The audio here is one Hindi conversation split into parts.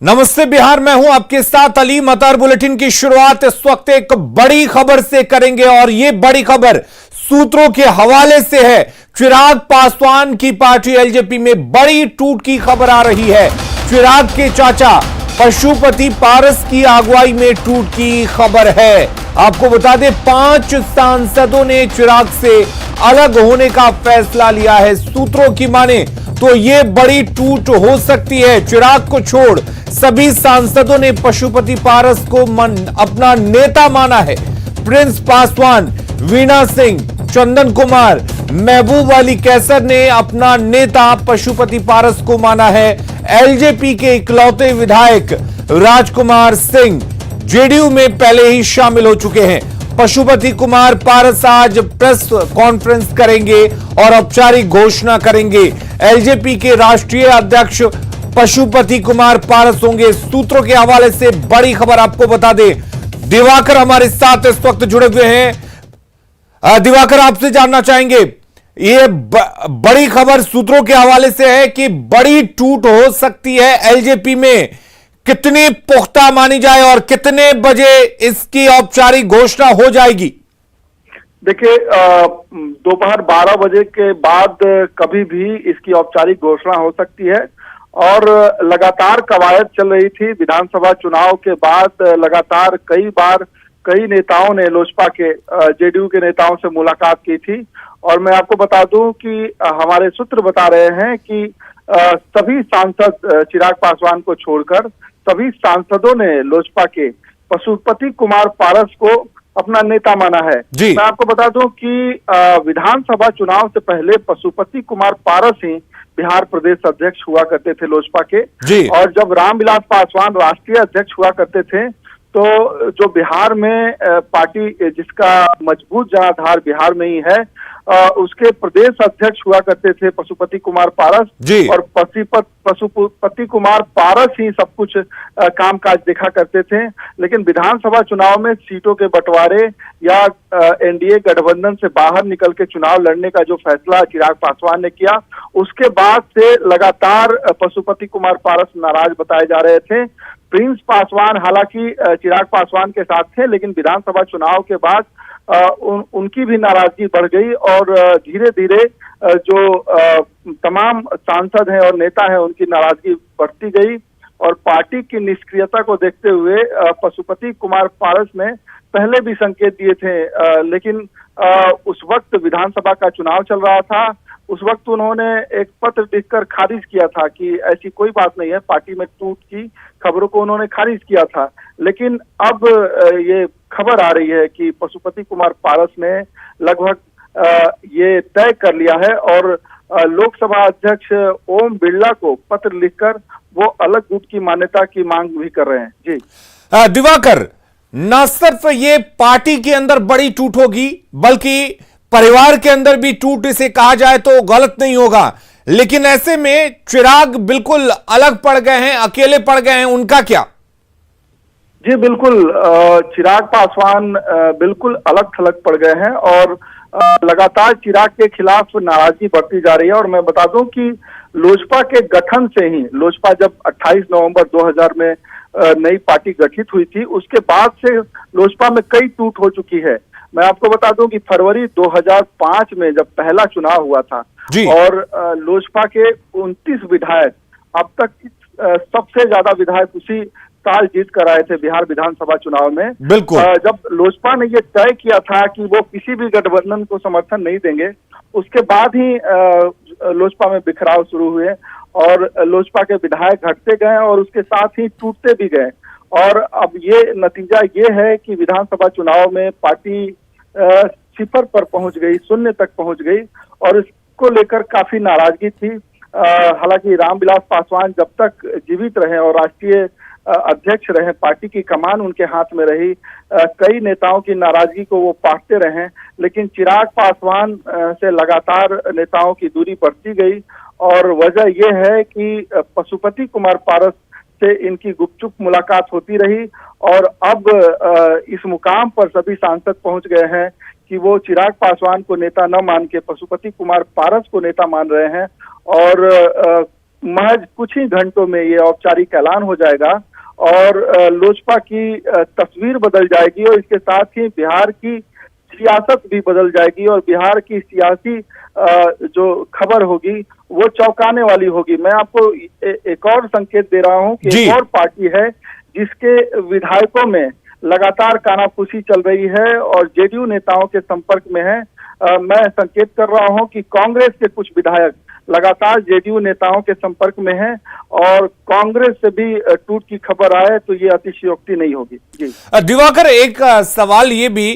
नमस्ते बिहार, मैं हूं आपके साथ अली मतार। बुलेटिन की शुरुआत इस वक्त एक बड़ी खबर से करेंगे और यह बड़ी खबर सूत्रों के हवाले से है। चिराग पासवान की पार्टी एलजेपी में बड़ी टूट की खबर आ रही है। चिराग के चाचा पशुपति पारस की अगुवाई में टूट की खबर है। आपको बता दें, 5 सांसदों ने चिराग से अलग होने का फैसला लिया है। सूत्रों की माने तो यह बड़ी टूट हो सकती है। चिराग को छोड़ सभी सांसदों ने पशुपति पारस को अपना नेता माना है। प्रिंस पासवान, वीणा सिंह, चंदन कुमार, महबूब अली कैसर ने अपना नेता पशुपति पारस को माना है। एलजेपी के इकलौते विधायक राजकुमार सिंह जेडीयू में पहले ही शामिल हो चुके हैं। पशुपति कुमार पारस आज प्रेस कॉन्फ्रेंस करेंगे और औपचारिक घोषणा करेंगे। एलजेपी के राष्ट्रीय अध्यक्ष पशुपति कुमार पारस होंगे। सूत्रों के हवाले से बड़ी खबर आपको बता दें, दिवाकर हमारे साथ इस वक्त जुड़े हुए हैं। दिवाकर, आपसे जानना चाहेंगे, ये बड़ी खबर सूत्रों के हवाले से है कि बड़ी टूट हो सकती है एलजेपी में। कितनी पुख्ता मानी जाए और कितने बजे इसकी औपचारिक घोषणा हो जाएगी? देखिए, दोपहर 12 बजे के बाद कभी भी इसकी औपचारिक घोषणा हो सकती है और लगातार कवायद चल रही थी। विधानसभा चुनाव के बाद लगातार कई बार कई नेताओं ने लोजपा के जेडीयू के नेताओं से मुलाकात की थी और मैं आपको बता दूं कि हमारे सूत्र बता रहे हैं कि सभी सांसद चिराग पासवान को छोड़कर सभी सांसदों ने लोजपा के पशुपति कुमार पारस को अपना नेता माना है। मैं आपको बता दूं कि विधानसभा चुनाव से पहले पशुपति कुमार पारस ही बिहार प्रदेश अध्यक्ष हुआ करते थे लोजपा के, और जब रामविलास पासवान राष्ट्रीय अध्यक्ष हुआ करते थे तो जो बिहार में पार्टी जिसका मजबूत जनाधार बिहार में ही है, उसके प्रदेश अध्यक्ष हुआ करते थे पशुपति कुमार पारस, और पशुपति कुमार पारस ही सब कुछ कामकाज देखा करते थे। लेकिन विधानसभा चुनाव में सीटों के बंटवारे या एनडीए गठबंधन से बाहर निकल के चुनाव लड़ने का जो फैसला चिराग पासवान ने किया, उसके बाद से लगातार पशुपति कुमार पारस नाराज बताए जा रहे थे। प्रिंस पासवान हालांकि चिराग पासवान के साथ थे, लेकिन विधानसभा चुनाव के बाद उनकी भी नाराजगी बढ़ गई और धीरे धीरे जो तमाम सांसद हैं और नेता हैं उनकी नाराजगी बढ़ती गई और पार्टी की निष्क्रियता को देखते हुए पशुपति कुमार पारस ने पहले भी संकेत दिए थे, लेकिन उस वक्त विधानसभा का चुनाव चल रहा था। उस वक्त उन्होंने एक पत्र लिखकर खारिज किया था कि ऐसी कोई बात नहीं है, पार्टी में टूट की खबरों को उन्होंने खारिज किया था। लेकिन अब ये खबर आ रही है कि पशुपति कुमार पारस ने लगभग ये तय कर लिया है और लोकसभा अध्यक्ष ओम बिरला को पत्र लिखकर वो अलग गुट की मान्यता की मांग भी कर रहे हैं। जी दिवाकर, न सिर्फ ये पार्टी के अंदर बड़ी टूट होगी बल्कि परिवार के अंदर भी टूट इसे कहा जाए तो गलत नहीं होगा। लेकिन ऐसे में चिराग बिल्कुल अलग पड़ गए हैं, अकेले पड़ गए हैं, उनका क्या? जी बिल्कुल, चिराग पासवान बिल्कुल अलग थलग पड़ गए हैं और लगातार चिराग के खिलाफ नाराजगी बढ़ती जा रही है। और मैं बता दूं कि लोजपा के गठन से ही, लोजपा जब 28 नवंबर 2000 में नई पार्टी गठित हुई थी, उसके बाद से लोजपा में कई टूट हो चुकी है। मैं आपको बता दूं कि फरवरी 2005 में जब पहला चुनाव हुआ था और लोजपा के 29 विधायक, अब तक सबसे ज्यादा विधायक उसी साल जीत कर आए थे बिहार विधानसभा चुनाव में। बिल्कुल। जब लोजपा ने ये तय किया था कि वो किसी भी गठबंधन को समर्थन नहीं देंगे, उसके बाद ही लोजपा में बिखराव शुरू हुए और लोजपा के विधायक घटते गए और उसके साथ ही टूटते भी गए। और अब ये नतीजा ये है कि विधानसभा चुनाव में पार्टी सिफर पर पहुंच गई, शून्य तक पहुंच गई और इसको लेकर काफी नाराजगी थी। हालांकि रामविलास पासवान जब तक जीवित रहे और राष्ट्रीय अध्यक्ष रहे, पार्टी की कमान उनके हाथ में रही, कई नेताओं की नाराजगी को वो पाटते रहे। लेकिन चिराग पासवान से लगातार नेताओं की दूरी बढ़ती गई और वजह यह है कि पशुपति कुमार पारस से इनकी गुपचुप मुलाकात होती रही और अब इस मुकाम पर सभी सांसद पहुंच गए हैं कि वो चिराग पासवान को नेता न मान के पशुपति कुमार पारस को नेता मान रहे हैं और महज कुछ ही घंटों में ये औपचारिक ऐलान हो जाएगा और लोजपा की तस्वीर बदल जाएगी और इसके साथ ही बिहार की सियासत भी बदल जाएगी और बिहार की सियासी जो खबर होगी वो चौंकाने वाली होगी। मैं आपको एक और संकेत दे रहा हूं कि एक और पार्टी है जिसके विधायकों में लगातार कानाफूसी चल रही है और जेडीयू नेताओं के संपर्क में है। मैं संकेत कर रहा हूं कि कांग्रेस के कुछ विधायक लगातार जेडीयू नेताओं के संपर्क में हैं और कांग्रेस से भी टूट की खबर आए तो ये अतिशयोक्ति नहीं होगी। जी दिवाकर, एक सवाल ये भी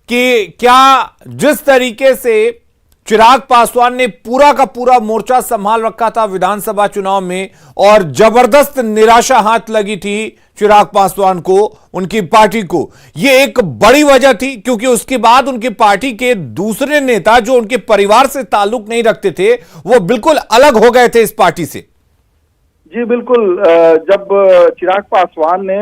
कि क्या जिस तरीके से चिराग पासवान ने पूरा का पूरा मोर्चा संभाल रखा था विधानसभा चुनाव में और जबरदस्त निराशा हाथ लगी थी चिराग पासवान को, उनकी पार्टी को, ये एक बड़ी वजह थी क्योंकि उसके बाद उनकी पार्टी के दूसरे नेता जो उनके परिवार से ताल्लुक नहीं रखते थे वो बिल्कुल अलग हो गए थे इस पार्टी से। जी बिल्कुल, जब चिराग पासवान ने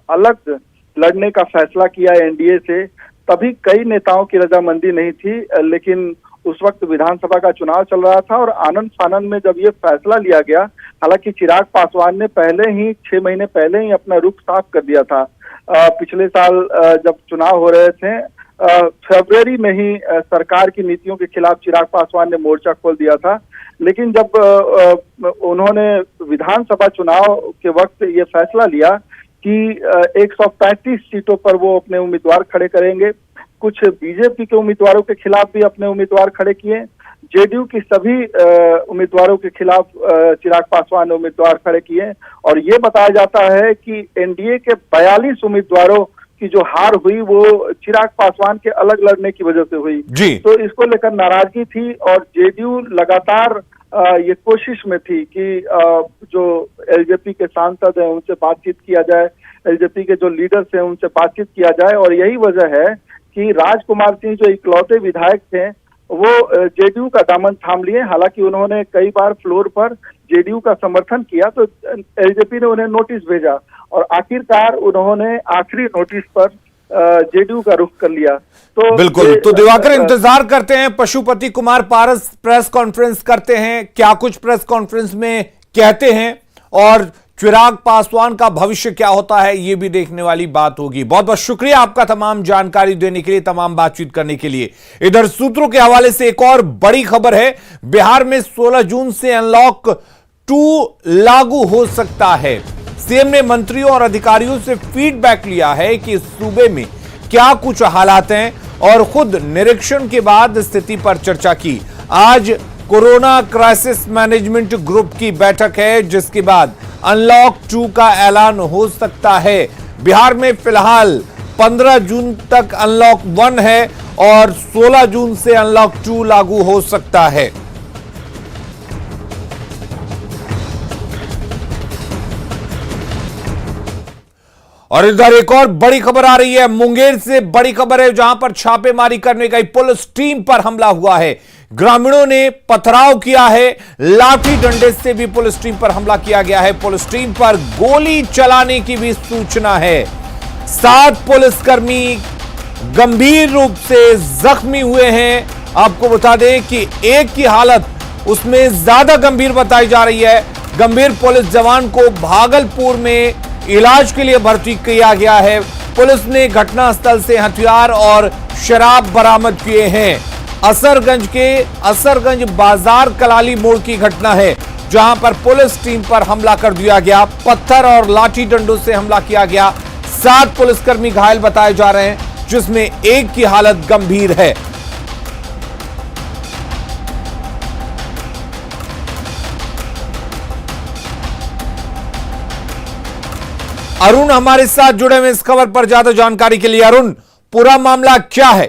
अलग लड़ने का फैसला किया एनडीए से तभी कई नेताओं की रजामंदी नहीं थी, लेकिन उस वक्त विधानसभा का चुनाव चल रहा था और आनंद फानंद में जब ये फैसला लिया गया, हालांकि चिराग पासवान ने पहले ही 6 महीने पहले ही अपना रुख साफ कर दिया था। पिछले साल जब चुनाव हो रहे थे फरवरी में ही सरकार की नीतियों के खिलाफ चिराग पासवान ने मोर्चा खोल दिया था, लेकिन जब उन्होंने विधानसभा चुनाव के वक्त ये फैसला लिया कि 135 सीटों पर वो अपने उम्मीदवार खड़े करेंगे, कुछ बीजेपी के उम्मीदवारों के खिलाफ भी अपने उम्मीदवार खड़े किए, जेडीयू की सभी उम्मीदवारों के खिलाफ चिराग पासवान ने उम्मीदवार खड़े किए और ये बताया जाता है कि एनडीए के 42 उम्मीदवारों की जो हार हुई वो चिराग पासवान के अलग लड़ने की वजह से हुई। तो इसको लेकर नाराजगी थी और जेडीयू लगातार ये कोशिश में थी कि जो एलजेपी के सांसद हैं उनसे बातचीत किया जाए, एलजेपी के जो लीडर्स हैं उनसे बातचीत किया जाए और यही वजह है कि राजकुमार सिंह जो इकलौते विधायक थे वो जेडीयू का दामन थाम लिए। हालांकि उन्होंने कई बार फ्लोर पर जेडीयू का समर्थन किया तो एलजेपी ने उन्हें नोटिस भेजा और आखिरकार उन्होंने आखिरी नोटिस पर जेडीयू का रुख कर लिया। तो बिल्कुल, तो दिवाकर इंतजार करते हैं, पशुपति कुमार पारस प्रेस कॉन्फ्रेंस करते हैं, क्या कुछ प्रेस कॉन्फ्रेंस में कहते हैं और चिराग पासवान का भविष्य क्या होता है ये भी देखने वाली बात होगी। बहुत बहुत शुक्रिया आपका तमाम जानकारी देने के लिए, तमाम बातचीत करने के लिए। इधर सूत्रों के हवाले से एक और बड़ी खबर है, बिहार में 16 जून से अनलॉक 2 लागू हो सकता है। सीएम ने मंत्रियों और अधिकारियों से फीडबैक लिया है कि सूबे में क्या कुछ हालात हैं और खुद निरीक्षण के बाद स्थिति पर चर्चा की। आज कोरोना क्राइसिस मैनेजमेंट ग्रुप की बैठक है जिसके बाद अनलॉक 2 का ऐलान हो सकता है। बिहार में फिलहाल 15 जून तक अनलॉक 1 है और 16 जून से अनलॉक 2 लागू हो सकता है। और इधर एक और बड़ी खबर आ रही है, मुंगेर से बड़ी खबर है जहां पर छापेमारी करने गई पुलिस टीम पर हमला हुआ है। ग्रामीणों ने पथराव किया है, लाठी डंडे से भी पुलिस टीम पर हमला किया गया है। पुलिस टीम पर गोली चलाने की भी सूचना है। 7 पुलिसकर्मी गंभीर रूप से जख्मी हुए हैं। आपको बता दें कि एक की हालत उसमें ज्यादा गंभीर बताई जा रही है। गंभीर पुलिस जवान को भागलपुर में इलाज के लिए भर्ती किया गया है। पुलिस ने घटनास्थल से हथियार और शराब बरामद किए हैं। असरगंज बाजार कलाली मोड़ की घटना है जहां पर पुलिस टीम पर हमला कर दिया गया, पत्थर और लाठी डंडों से हमला किया गया। 7 पुलिसकर्मी घायल बताए जा रहे हैं जिसमें एक की हालत गंभीर है। अरुण हमारे साथ जुड़े हुए इस खबर पर ज्यादा जानकारी के लिए। अरुण, पूरा मामला क्या है?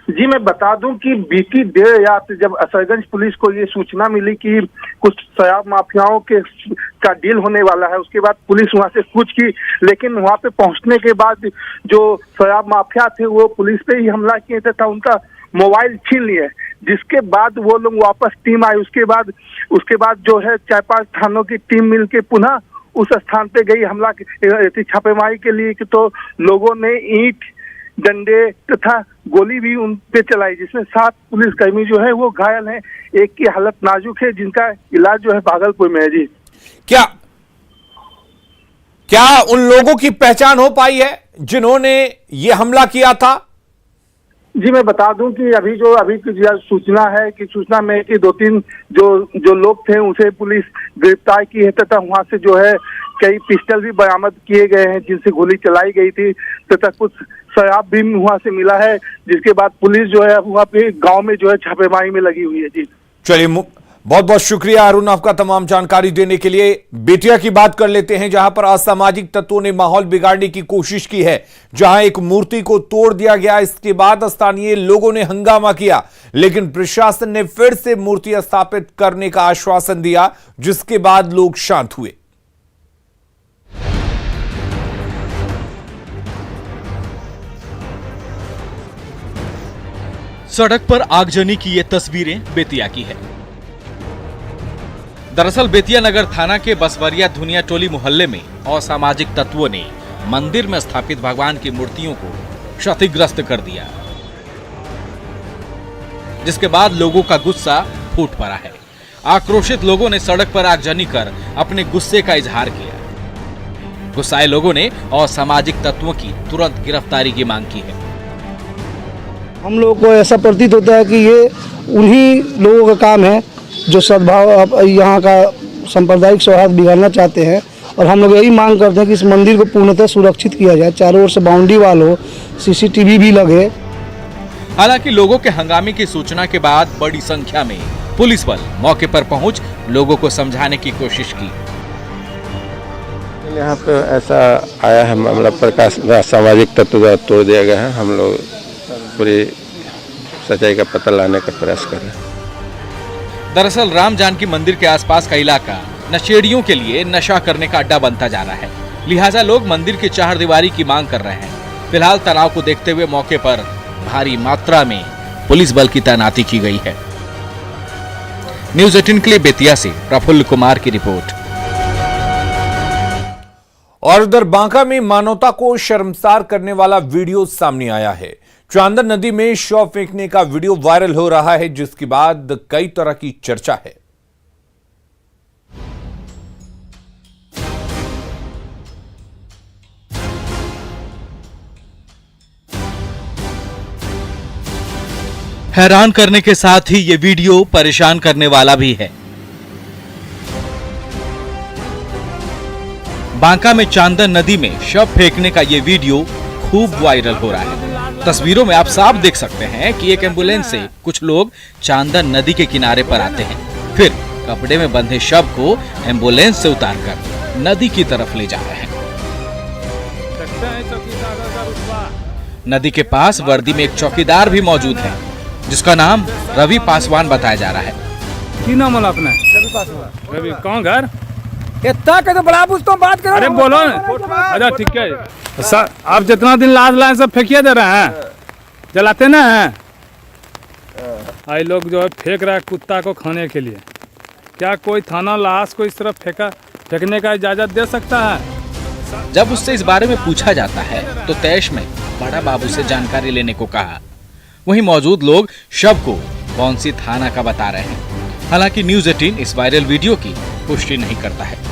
जी मैं बता दूं कि बीती देर रात जब असरगंज पुलिस को ये सूचना मिली कि कुछ शराब माफियाओं के का डील होने वाला है, उसके बाद पुलिस वहां से कूच की, लेकिन वहां पे पहुंचने के बाद जो शराब माफिया थे वो पुलिस पे ही हमला किए थे, उनका मोबाइल छीन लिए, जिसके बाद वो लोग वापस टीम आई। उसके बाद जो है 4-5 थानों की टीम मिलके पुनः उस स्थान पे गई हमला छापेमारी के लिए। तो लोगों ने ईंट डंडे तथा गोली भी उन पे चलाई, जिसमें 7 पुलिसकर्मी जो है वो घायल हैं। एक की हालत नाजुक है, जिनका इलाज जो है भागलपुर में है। जी क्या उन लोगों की पहचान हो पाई है जिन्होंने ये हमला किया था? जी मैं बता दूं कि अभी की जो सूचना है कि सूचना में कि 2-3 जो लोग थे उसे पुलिस गिरफ्तार की है तथा वहां से जो है कई पिस्टल भी बरामद किए गए हैं जिनसे गोली चलाई गई थी, तथा कुछ शराब भी वहां से मिला है, जिसके बाद पुलिस जो है वहां पे गांव में जो है छापेमारी में लगी हुई है। जी चलिए, बहुत बहुत शुक्रिया अरुण आपका तमाम जानकारी देने के लिए। बेतिया की बात कर लेते हैं, जहां पर असामाजिक तत्वों ने माहौल बिगाड़ने की कोशिश की है। जहां एक मूर्ति को तोड़ दिया गया, इसके बाद स्थानीय लोगों ने हंगामा किया, लेकिन प्रशासन ने फिर से मूर्ति स्थापित करने का आश्वासन दिया, जिसके बाद लोग शांत हुए। सड़क पर आगजनी की ये तस्वीरें बेतिया की है। दरअसल बेतिया नगर थाना के बसवरिया धुनिया टोली मोहल्ले में असामाजिक तत्वों ने मंदिर में स्थापित भगवान की मूर्तियों को क्षतिग्रस्त कर दिया, जिसके बाद लोगों का गुस्सा फूट पड़ा है। आक्रोशित लोगों ने सड़क पर आगजनी कर अपने गुस्से का इजहार किया। गुस्साए लोगों ने असामाजिक तत्वों की तुरंत गिरफ्तारी की मांग की है। हम लोगों को ऐसा प्रतीत होता है कि ये उन्हीं लोगों का काम है जो सद्भाव यहाँ का सांप्रदायिक सौहार्द बिगाड़ना चाहते हैं, और हम लोग यही मांग करते हैं कि इस मंदिर को पूर्णतः सुरक्षित किया जाए, चारों ओर से बाउंड्री वाल हो, CCTV भी लगे। हालांकि लोगों के हंगामे की सूचना के बाद बड़ी संख्या में पुलिस बल मौके पर पहुंच लोगों को समझाने की कोशिश की। यहाँ पे ऐसा आया है मामला, प्रकाश सामाजिक तत्व द्वारा तोड़ दिया गया है। हम लोग पूरी सच्चाई का पता लाने का प्रयास कर रहे हैं। दरअसल राम जानकी मंदिर के आसपास का इलाका नशेड़ियों के लिए नशा करने का अड्डा बनता जा रहा है, लिहाजा लोग मंदिर की चारदीवारी की मांग कर रहे हैं। फिलहाल तनाव को देखते हुए मौके पर भारी मात्रा में पुलिस बल की तैनाती की गई है। न्यूज़ 18 के लिए बेतिया से प्रफुल्ल कुमार की रिपोर्ट। और उधर बांका में मानवता को शर्मसार करने वाला वीडियो सामने आया है। चांदन नदी में शव फेंकने का वीडियो वायरल हो रहा है, जिसके बाद कई तरह की चर्चा है। हैरान करने के साथ ही ये वीडियो परेशान करने वाला भी है। बांका में चांदन नदी में शव फेंकने का ये वीडियो खूब वायरल हो रहा है। तस्वीरों में आप साफ देख सकते हैं कि एक एम्बुलेंस से कुछ लोग चांदन नदी के किनारे पर आते हैं, फिर कपड़े में बंधे शव को एम्बुलेंस से उतारकर नदी की तरफ ले जा रहे हैं। नदी के पास वर्दी में एक चौकीदार भी मौजूद है, जिसका नाम रवि पासवान बताया जा रहा है। की नाम है अपना? रवि पासवान। रवि कौन घर? इतना तो बड़ा पूछ तो बात करो। अरे बोलो ना। अच्छा ठीक है सर, आप जितना दिन लाश लाए सब फेंकिए दे रहे हैं, जलाते ना हैं। आई लोग जो है फेंक रहा है कुत्ता को खाने के लिए। क्या कोई थाना लाश को इस तरफ फेंकने का इजाजत दे सकता है? जब उससे इस बारे में पूछा जाता है तो तैश में बड़ा बाबू से जानकारी लेने को कहा। वहीं मौजूद लोग शव को कौन सी थाना का बता रहे हैं। हालांकि न्यूज़ 18 इस वायरल वीडियो की पुष्टि नहीं करता है।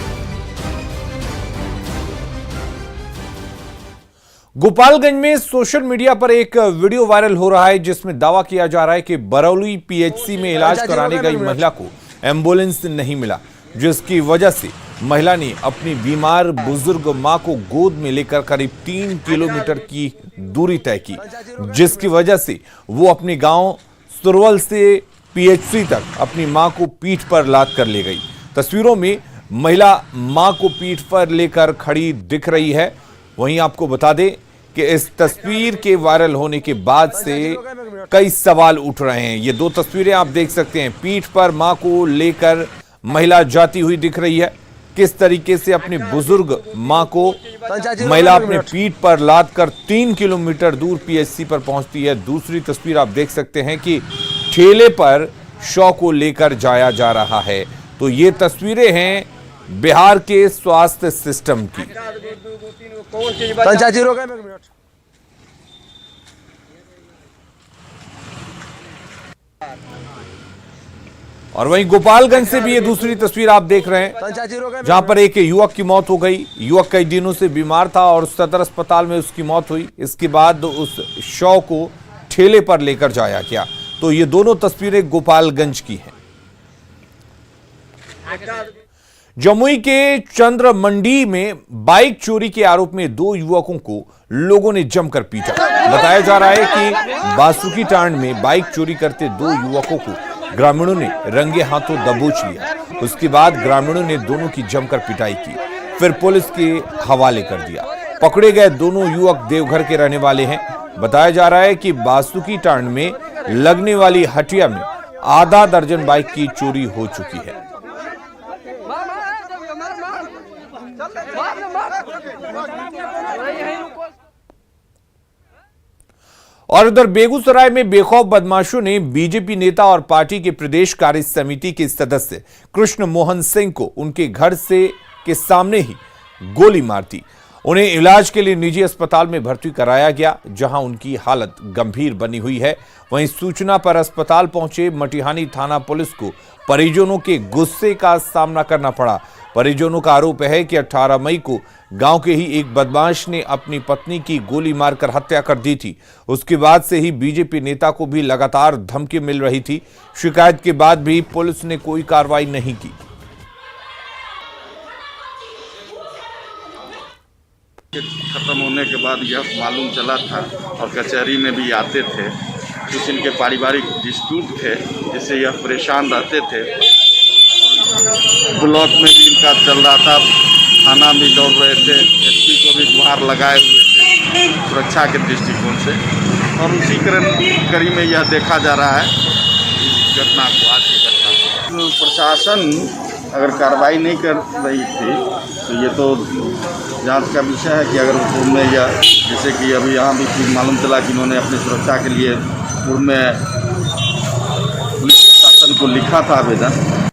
गोपालगंज में सोशल मीडिया पर एक वीडियो वायरल हो रहा है, जिसमें दावा किया जा रहा है कि बरौली PHC में इलाज कराने गई महिला को एम्बुलेंस नहीं मिला, जिसकी वजह से महिला ने अपनी बीमार बुजुर्ग मां को गोद में लेकर करीब 3 किलोमीटर की दूरी तय की, जिसकी वजह से वो अपने गांव सुरवल से PHC तक अपनी मां को पीठ पर लाद कर ले गई। तस्वीरों में महिला मां को पीठ पर लेकर खड़ी दिख रही है। वहीं आपको बता दें कि इस तस्वीर के वायरल होने के बाद से कई सवाल उठ रहे हैं। ये 2 तस्वीरें आप देख सकते हैं, पीठ पर मां को लेकर महिला जाती हुई दिख रही है। किस तरीके से अपने बुजुर्ग मां को महिला अपने पीठ पर लाद कर 3 किलोमीटर दूर PHC पर पहुंचती है। दूसरी तस्वीर आप देख सकते हैं कि ठेले पर शव को लेकर जाया जा रहा है। तो ये तस्वीरें हैं बिहार के स्वास्थ्य सिस्टम की। और वहीं गोपालगंज से भी ये दूसरी तस्वीर आप देख रहे हैं, जहां पर एक युवक की मौत हो गई। युवक कई दिनों से बीमार था और सदर अस्पताल में उसकी मौत हुई। इसके बाद उस शव को ठेले पर लेकर जाया गया। तो ये दोनों तस्वीरें गोपालगंज की हैं। जमुई के चंद्र मंडी में बाइक चोरी के आरोप में 2 युवकों को लोगों ने जमकर पीटा। बताया जा रहा है कि बासुकी टांड में बाइक चोरी करते 2 युवकों को ग्रामीणों ने रंगे हाथों दबोच लिया। उसके बाद ग्रामीणों ने दोनों की जमकर पिटाई की, फिर पुलिस के हवाले कर दिया। पकड़े गए दोनों युवक देवघर के रहने वाले हैं। बताया जा रहा है कि बासुकी टांड में लगने वाली हटिया में आधा दर्जन बाइक की चोरी हो चुकी है। और उधर बेगूसराय में बेखौफ बदमाशों ने बीजेपी नेता और पार्टी के प्रदेश कार्य समिति के सदस्य कृष्ण मोहन सिंह को उनके घर से के सामने ही गोली मार दी। उन्हें इलाज के लिए निजी अस्पताल में भर्ती कराया गया, जहां उनकी हालत गंभीर बनी हुई है। वहीं सूचना पर अस्पताल पहुंचे मटिहानी थाना पुलिस को परिजनों के गुस्से का सामना करना पड़ा। परिजनों का आरोप है कि 18 मई को गांव के ही एक बदमाश ने अपनी पत्नी की गोली मारकर हत्या कर दी थी। उसके बाद से ही बीजेपी नेता को भी लगातार धमकी मिल रही थी। शिकायत के बाद भी पुलिस ने कोई कार्रवाई नहीं की। खत्म होने के बाद यह मालूम चला था और कचहरी में भी आते थे। कुछ इनके पारिवारिक डिस्प्यूट थे जिससे यह परेशान रहते थे। ब्लॉक में भी इनका चल रहा था, थाना भी दौड़ रहे थे, एसपी को भी गुहार लगाए हुए थे सुरक्षा के दृष्टिकोण से। और उसी कड़ी में यह देखा जा रहा है इस घटना को, आज की घटना को। प्रशासन अगर कार्रवाई नहीं कर रही थी तो ये तो जांच का विषय है कि अगर पूर्व में या जैसे कि अभी यहाँ भी मालूम चला कि इन्होंने अपनी सुरक्षा के लिए पूर्व में पुलिस प्रशासन को लिखा था आवेदन।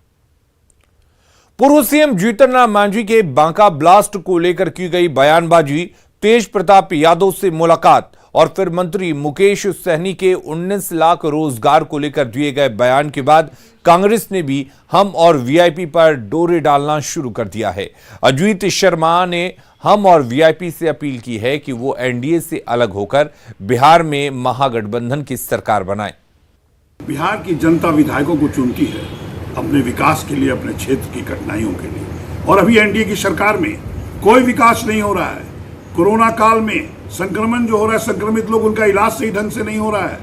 पूर्व सीएम जीतन राम मांझी के बांका ब्लास्ट को लेकर की गई बयानबाजी, तेज प्रताप यादव से मुलाकात और फिर मंत्री मुकेश सहनी के 19 लाख रोजगार को लेकर दिए गए बयान के बाद कांग्रेस ने भी हम और वीआईपी पर डोरे डालना शुरू कर दिया है। अजीत शर्मा ने हम और वीआईपी से अपील की है कि वो एनडीए से अलग होकर बिहार में महागठबंधन की सरकार बनाए। बिहार की जनता विधायकों को चुनती है अपने विकास के लिए, अपने क्षेत्र की कठिनाइयों के लिए, और अभी एनडीए की सरकार में कोई विकास नहीं हो रहा है। कोरोना काल में संक्रमण जो हो रहा है, संक्रमित लोग, उनका इलाज सही ढंग से नहीं हो रहा है।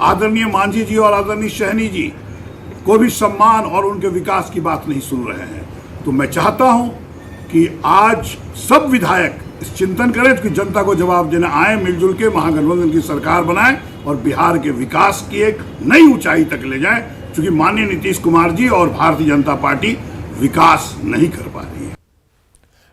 आदरणीय मांझी जी और आदरणीय सहनी जी को भी सम्मान और उनके विकास की बात नहीं सुन रहे हैं। तो मैं चाहता हूं कि आज सब विधायक इस चिंतन करें कि जनता को जवाब देना आए, मिलजुल के महागठबंधन की सरकार बनाएं और बिहार के विकास की एक नई ऊंचाई तक ले जाएं, क्योंकि माननीय नीतीश कुमार जी और भारतीय जनता पार्टी विकास नहीं कर पा रही है।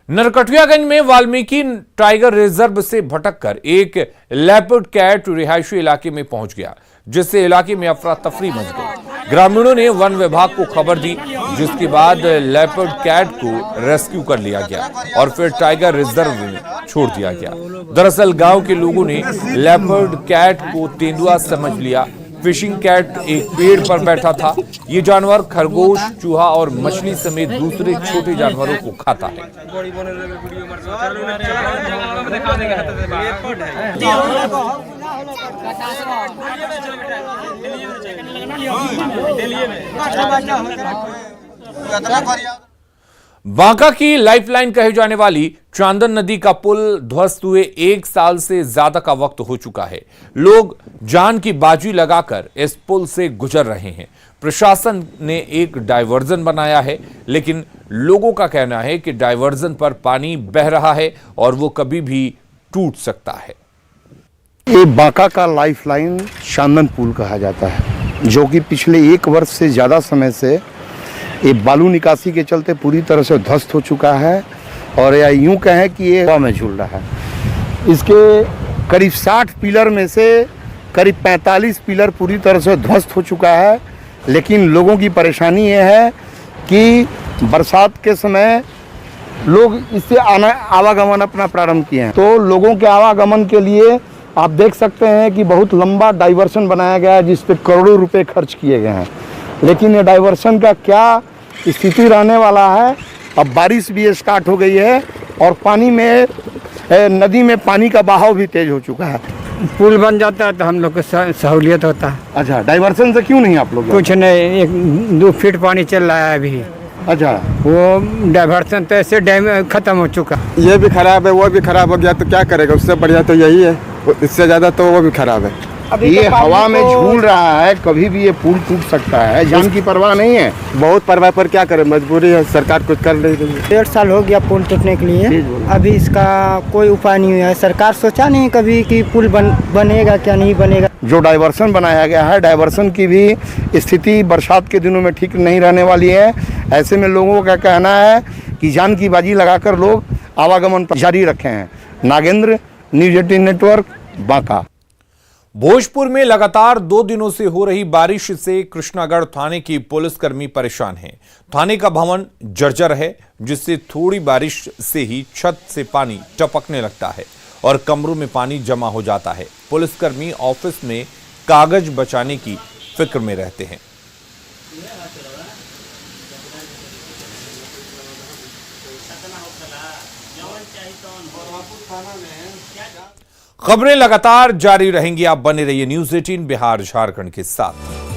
नरकटियागंज में वाल्मीकि टाइगर रिजर्व से भटककर एक लेपर्ड कैट रिहायशी इलाके में पहुंच गया, जिससे इलाके में अफरा तफरी मच गई। ग्रामीणों ने वन विभाग को खबर दी, जिसके बाद लेपर्ड कैट को रेस्क्यू कर लिया गया और फिर टाइगर रिजर्व में छोड़ दिया गया। दरअसल गांव के लोगों ने लेपर्ड कैट को तेंदुआ समझ लिया। फिशिंग कैट एक पेड़ पर बैठा था। ये जानवर खरगोश, चूहा और मछली समेत दूसरे छोटे जानवरों को खाता है। बांका की लाइफलाइन कहे जाने वाली चांदन नदी का पुल ध्वस्त हुए 1 साल से ज्यादा का वक्त हो चुका है। लोग जान की बाजी लगाकर इस पुल से गुजर रहे हैं। प्रशासन ने एक डायवर्जन बनाया है, लेकिन लोगों का कहना है कि डायवर्जन पर पानी बह रहा है और वो कभी भी टूट सकता है। ये बांका का लाइफलाइन चांदन पुल कहा जाता है, जो कि पिछले 1 वर्ष से ज़्यादा समय से ये बालू निकासी के चलते पूरी तरह से ध्वस्त हो चुका है और या यूं कहें कि ये हवा में झूल रहा है। इसके करीब 60 पिलर में से करीब 45 पिलर पूरी तरह से ध्वस्त हो चुका है। लेकिन लोगों की परेशानी ये है कि बरसात के समय लोग इससे आवागमन अपना प्रारंभ किए हैं, तो लोगों के आवागमन के लिए आप देख सकते हैं कि बहुत लंबा डाइवर्सन बनाया गया है जिस पे करोड़ों रुपए खर्च किए गए हैं, लेकिन ये डाइवर्सन का क्या स्थिति रहने वाला है। अब बारिश भी स्टार्ट हो गई है और पानी में नदी में पानी का बहाव भी तेज हो चुका है। पुल बन जाता है तो हम लोग को सहूलियत होता है। अच्छा, डाइवर्सन से क्यों नहीं आप लोग? कुछ नहीं, 1-2 फीट पानी चल रहा है अभी। अच्छा, वो डाइवर्सन तो ऐसे डैम खत्म हो चुका। ये भी खराब है, वो भी खराब हो गया, तो क्या करेगा? उससे बढ़िया तो यही है, इससे ज़्यादा तो वो भी खराब है। ये हवा में झूल रहा है, कभी भी ये पुल टूट सकता है, जान की परवाह नहीं है। बहुत परवाह, पर क्या करे, मजबूरी है, सरकार कुछ कर नहीं रही है। 1.5 साल हो गया पुल टूटने के लिए, अभी इसका कोई उपाय नहीं हुआ है। सरकार सोचा नहीं कभी कि पुल बनेगा क्या नहीं बनेगा। जो डाइवर्सन बनाया गया है, डाइवर्सन की भी स्थिति बरसात के दिनों में ठीक नहीं रहने वाली है। ऐसे में लोगों का कहना है कि जान की बाजी लगाकर लोग आवागमन जारी रखे हैं। Nagendra, news 18 network, Banka. भोजपुर में लगातार 2 दिनों से हो रही बारिश से कृष्णागढ़ थाने की पुलिसकर्मी परेशान हैं। थाने का भवन जर्जर है, जिससे थोड़ी बारिश से ही छत से पानी टपकने लगता है और कमरों में पानी जमा हो जाता है। पुलिसकर्मी ऑफिस में कागज बचाने की फिक्र में रहते हैं। खबरें लगातार जारी रहेंगी, आप बने रहिए न्यूज़ 18 बिहार झारखंड के साथ।